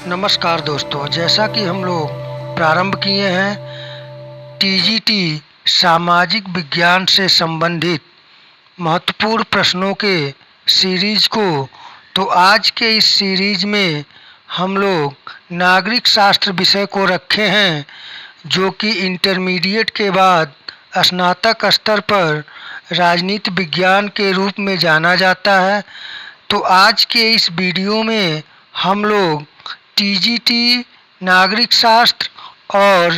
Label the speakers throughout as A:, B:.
A: नमस्कार दोस्तों, जैसा कि हम लोग प्रारंभ किए हैं टीजीटी सामाजिक विज्ञान से संबंधित महत्वपूर्ण प्रश्नों के सीरीज को, तो आज के इस सीरीज में हम लोग नागरिक शास्त्र विषय को रखे हैं, जो कि इंटरमीडिएट के बाद स्नातक स्तर पर राजनीति विज्ञान के रूप में जाना जाता है। तो आज के इस वीडियो में हम लोग टीजीटी नागरिक शास्त्र और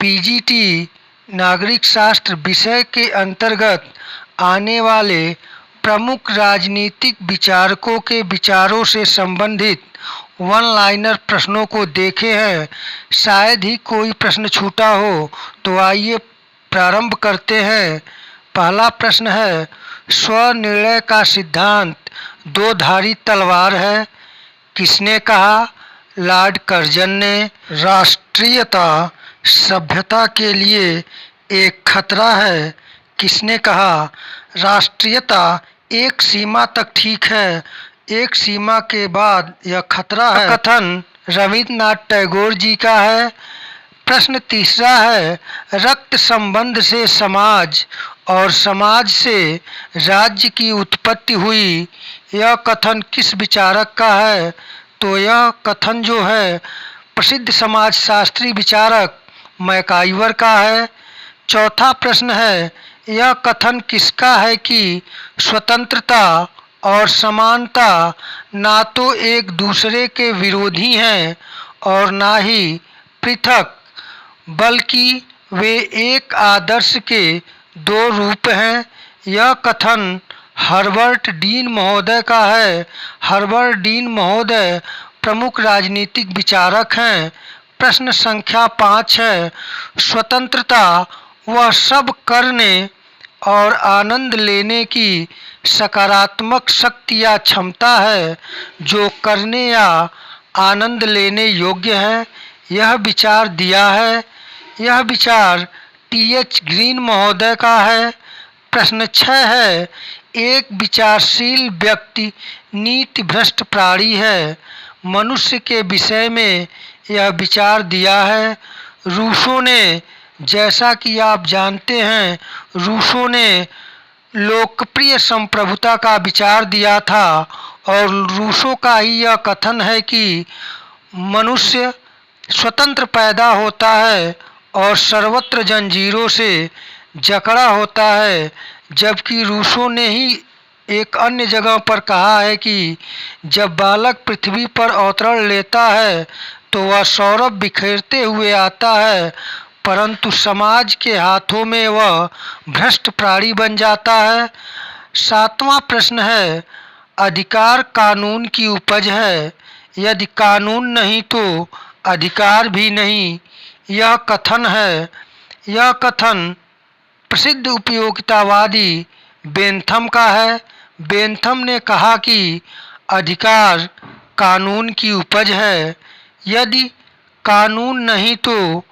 A: पीजीटी नागरिक शास्त्र विषय के अंतर्गत आने वाले प्रमुख राजनीतिक विचारकों के विचारों से संबंधित वन लाइनर प्रश्नों को देखे हैं। शायद ही कोई प्रश्न छूटा हो, तो आइए प्रारंभ करते हैं। पहला प्रश्न है, स्वनिर्णय का सिद्धांत दो धारी तलवार है, किसने कहा? लॉर्ड कर्जन ने। राष्ट्रीयता सभ्यता के लिए एक खतरा है, किसने कहा? राष्ट्रीयता एक सीमा तक ठीक है, एक सीमा के बाद यह खतरा है। कथन रविन्द्रनाथ टैगोर जी का है। प्रश्न तीसरा है, रक्त संबंध से समाज और समाज से राज्य की उत्पत्ति हुई, यह कथन किस विचारक का है? तो यह कथन जो है प्रसिद्ध समाजशास्त्री विचारक मैकाइवर का है। चौथा प्रश्न है, यह कथन किसका है कि स्वतंत्रता और समानता ना तो एक दूसरे के विरोधी हैं और ना ही पृथक, बल्कि वे एक आदर्श के दो रूप हैं। यह कथन हर्बर्ट डीन महोदय का है। हर्बर्ट डीन महोदय प्रमुख राजनीतिक विचारक हैं। प्रश्न संख्या 5 है, स्वतंत्रता वह सब करने और आनंद लेने की सकारात्मक शक्ति या क्षमता है जो करने या आनंद लेने योग्य है। यह विचार दिया है। यह विचार टीएच ग्रीन महोदय का है। प्रश्न 6 है, एक विचारशील व्यक्ति नीति भ्रष्ट प्राणी है, मनुष्य के विषय में यह विचार दिया है। रूसो ने, जैसा कि आप जानते हैं, रूसो ने लोकप्रिय संप्रभुता का विचार दिया था और रूसो का ही यह कथन है कि मनुष्य स्वतंत्र पैदा होता है और सर्वत्र जंजीरों से जकड़ा होता है, जबकि रूसो ने ही एक अन्य जगह पर कहा है कि जब बालक पृथ्वी पर अवतरण लेता है तो वह सौरभ बिखेरते हुए आता है, परंतु समाज के हाथों में वह भ्रष्ट प्राणी बन जाता है। 7वां प्रश्न है, अधिकार कानून की उपज है, यदि कानून नहीं तो अधिकार भी नहीं, यह कथन है। यह कथन प्रसिद्ध उपयोगितावादी बेंथम का है। बेंथम ने कहा कि अधिकार कानून की उपज है, यदि कानून नहीं तो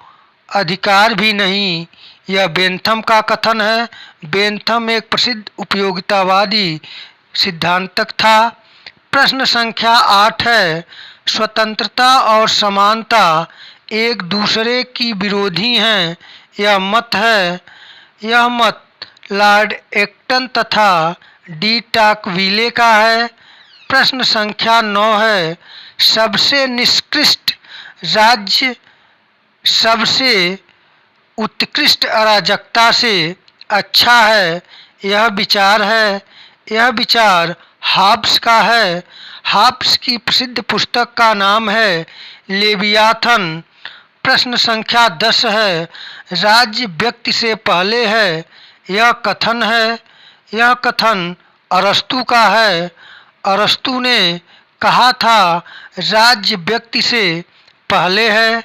A: अधिकार भी नहीं, यह बेंथम का कथन है। बेंथम एक प्रसिद्ध उपयोगितावादी सिद्धांतक था। प्रश्न संख्या 8 है, स्वतंत्रता और समानता एक दूसरे की विरोधी हैं, यह मत है। यह मत लॉर्ड एक्टन तथा डी टाकविले का है। प्रश्न संख्या 9 है, सबसे निष्कृष्ट राज्य सबसे उत्कृष्ट अराजकता से अच्छा है, यह विचार है। यह विचार हॉब्स का है। हॉब्स की प्रसिद्ध पुस्तक का नाम है लेवियाथन। प्रश्न संख्या 10 है, राज्य व्यक्ति से पहले है, यह कथन है। यह कथन अरस्तु का है। अरस्तु ने कहा था राज्य व्यक्ति से पहले है।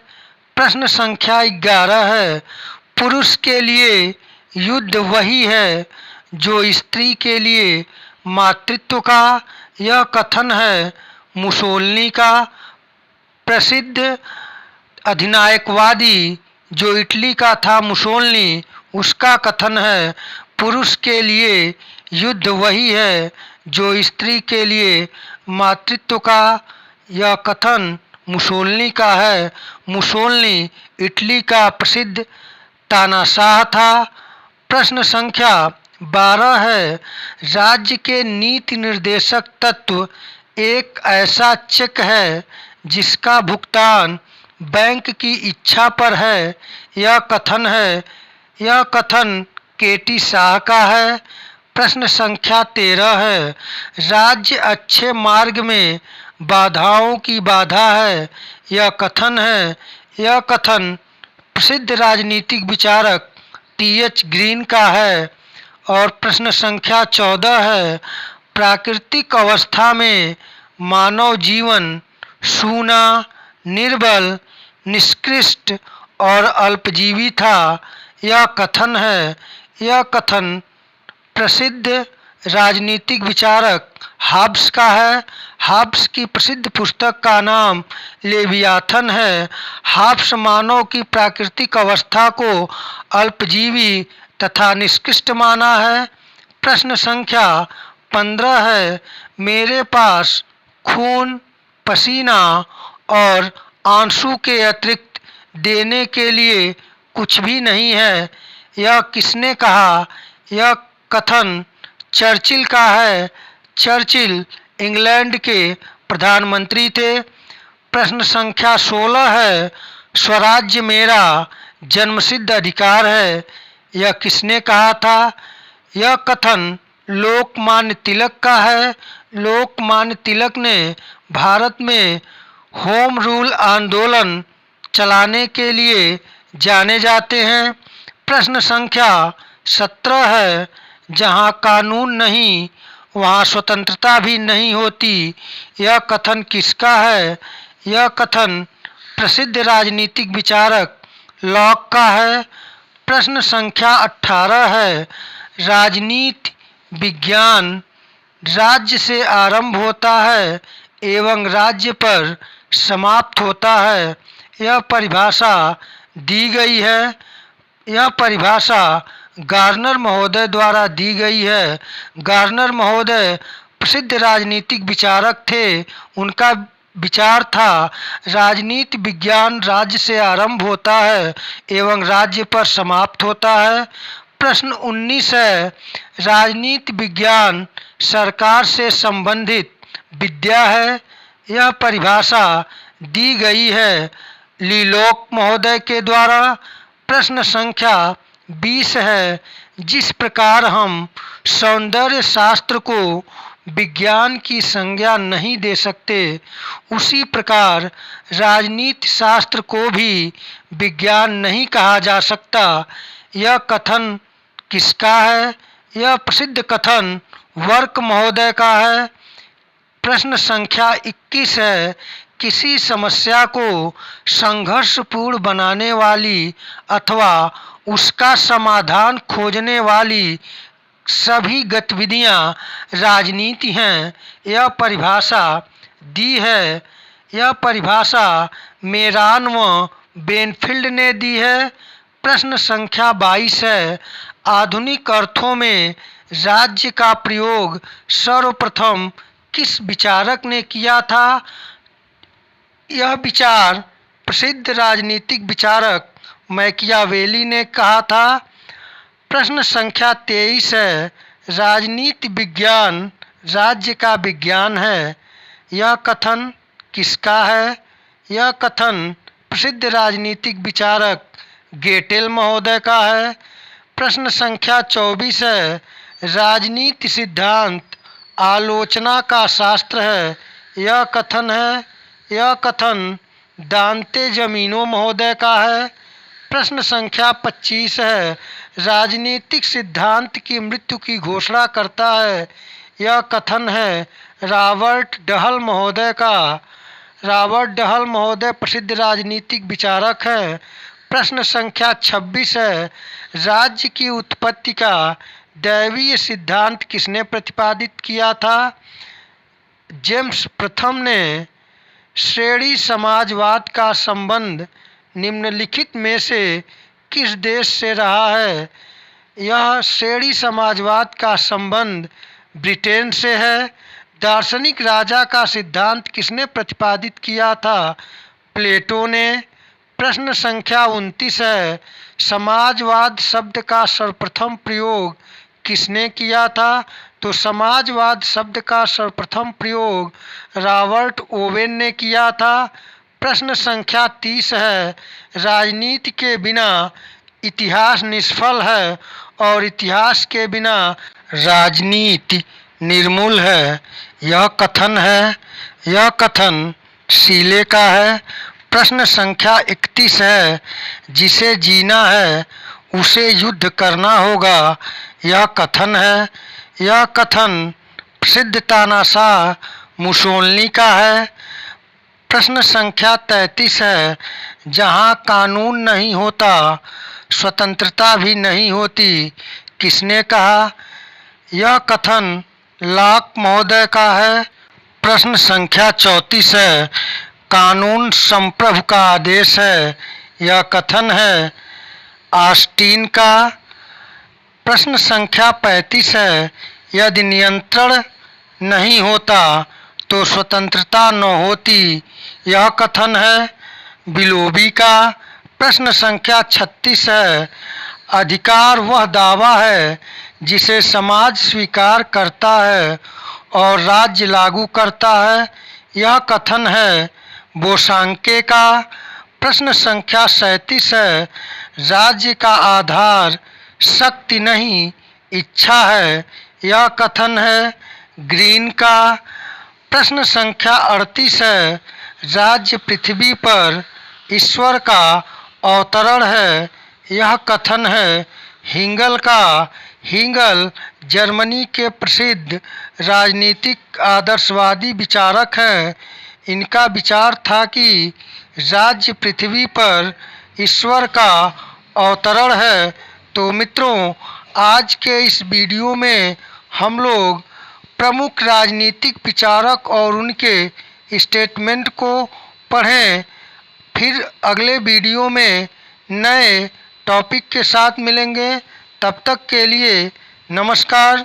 A: प्रश्न संख्या 11 है, पुरुष के लिए युद्ध वही है जो स्त्री के लिए मातृत्व का, यह कथन है मुसोलिनी का। प्रसिद्ध अधिनायकवादी जो इटली का था मुसोलिनी, उसका कथन है पुरुष के लिए युद्ध वही है जो स्त्री के लिए मातृत्व का, यह कथन मुसोलिनी का है। मुसोलिनी इटली का प्रसिद्ध तानाशाह था। प्रश्न संख्या 12 है, राज्य के नीति निर्देशक तत्व एक ऐसा चेक है जिसका भुगतान बैंक की इच्छा पर है। यह कथन है। यह कथन केटी शाह का है। प्रश्न संख्या 13 है, राज्य अच्छे मार्ग में बाधाओं की बाधा है। यह कथन है। यह कथन प्रसिद्ध राजनीतिक विचारक टी.एच. ग्रीन का है। और प्रश्न संख्या 14 है, प्राकृतिक अवस्था में मानव जीवन सूना, निर्बल, निष्कृष्ट और अल्पजीवी था। यह कथन है। यह कथन प्रसिद्ध राजनीतिक विचारक हॉब्स का है। हॉब्स की प्रसिद्ध पुस्तक का नाम लेवियाथन है। हॉब्स मानव की प्राकृतिक अवस्था को अल्पजीवी तथा निष्कृष्ट माना है। प्रश्न संख्या 15 है, मेरे पास खून, पसीना और आंसू के अतिरिक्त देने के लिए कुछ भी नहीं है। यह किसने कहा? यह कथन चर्चिल का है। चर्चिल इंग्लैंड के प्रधानमंत्री थे। प्रश्न संख्या 16 है, स्वराज्य मेरा जन्मसिद्ध अधिकार है। यह किसने कहा था? यह कथन लोकमान्य तिलक का है। लोकमान्य तिलक ने भारत में होम रूल आंदोलन चलाने के लिए जाने जाते हैं। प्रश्न संख्या 17 है, जहाँ कानून नहीं वहाँ स्वतंत्रता भी नहीं होती। यह कथन किसका है? यह कथन प्रसिद्ध राजनीतिक विचारक लॉक का है। प्रश्न संख्या 18 है, राजनीति विज्ञान राज्य से आरंभ होता है एवं राज्य पर समाप्त होता है। यह परिभाषा दी गई है। यह परिभाषा गार्नर महोदय द्वारा दी गई है। गार्नर महोदय प्रसिद्ध राजनीतिक विचारक थे। उनका विचार था राजनीति विज्ञान राज्य से आरंभ होता है एवं राज्य पर समाप्त होता है। प्रश्न 19 है, राजनीति विज्ञान सरकार से संबंधित विद्या है। यह परिभाषा दी गई है लीलोक महोदय के द्वारा। प्रश्न संख्या 20 है, जिस प्रकार हम सौंदर्य शास्त्र को विज्ञान की संज्ञा नहीं दे सकते, उसी प्रकार राजनीति शास्त्र को भी विज्ञान नहीं कहा जा सकता। यह कथन किसका है? यह प्रसिद्ध कथन वर्क महोदय का है। प्रश्न संख्या 21 है, किसी समस्या को संघर्षपूर्ण बनाने वाली अथवा उसका समाधान खोजने वाली सभी गतिविधियां राजनीति हैं। यह परिभाषा दी है। यह परिभाषा मेरान व बेनफील्ड ने दी है। प्रश्न संख्या 22 है, आधुनिक अर्थों में राज्य का प्रयोग सर्वप्रथम किस विचारक ने किया था? यह विचार प्रसिद्ध राजनीतिक विचारक मैकियावेली ने कहा था। प्रश्न संख्या 23 है, राजनीति विज्ञान राज्य का विज्ञान है। यह कथन किसका है? यह कथन प्रसिद्ध राजनीतिक विचारक गेटेल महोदय का है। प्रश्न संख्या 24 है, राजनीति सिद्धांत आलोचना का शास्त्र है। यह कथन है। यह कथन दांते जमीनो महोदय का है। प्रश्न संख्या 25 है, राजनीतिक सिद्धांत की मृत्यु की घोषणा करता है। यह कथन है रॉबर्ट डहल महोदय का। रॉबर्ट डहल महोदय प्रसिद्ध राजनीतिक विचारक हैं। प्रश्न संख्या 26 है, राज्य की उत्पत्ति का दैवीय सिद्धांत किसने प्रतिपादित किया था? जेम्स प्रथम ने। श्रेणी समाजवाद का संबंध निम्नलिखित में से किस देश से रहा है? यह श्रेणी समाजवाद का संबंध ब्रिटेन से है। द दार्शनिक राजा का सिद्धांत किसने प्रतिपादित किया था? प्लेटो ने। प्रश्न संख्या 29 है। समाजवाद शब्द का सर्वप्रथम प्रयोग किसने किया था? तो समाजवाद शब्द का सर्वप्रथम प्रयोग रॉबर्ट ओवेन ने किया था। प्रश्न संख्या 30 है। राजनीति के बिना इतिहास निष्फल है और इतिहास के बिना राजनीति निर्मूल है। यह कथन शीले का है। प्रश्न संख्या 31 है। जिसे जीना है उसे युद्ध करना होगा। यह कथन प्रसिद्ध तानाशाह मुसोलिनी का है। प्रश्न संख्या 33 है। जहाँ कानून नहीं होता स्वतंत्रता भी नहीं होती, किसने कहा? यह कथन लॉक महोदय का है। प्रश्न संख्या 34 है। कानून संप्रभु का आदेश है। यह कथन है ऑस्टिन का। प्रश्न संख्या 35 है। यदि नियंत्रण नहीं होता तो स्वतंत्रता न होती। यह कथन है बिलोबी का। प्रश्न संख्या 36 है। अधिकार वह दावा है जिसे समाज स्वीकार करता है और राज्य लागू करता है। यह कथन है बोसांके का। प्रश्न संख्या 37 है। राज्य का आधार शक्ति नहीं इच्छा है। यह कथन है ग्रीन का। प्रश्न संख्या 38 है। राज्य पृथ्वी पर ईश्वर का अवतरण है। यह कथन है हिगल का। हिगल जर्मनी के प्रसिद्ध राजनीतिक आदर्शवादी विचारक हैं। इनका विचार था कि राज्य पृथ्वी पर ईश्वर का अवतरण है। तो मित्रों, आज के इस वीडियो में हम लोग प्रमुख राजनीतिक विचारक और उनके स्टेटमेंट को पढ़ें। फिर अगले वीडियो में नए टॉपिक के साथ मिलेंगे। तब तक के लिए नमस्कार।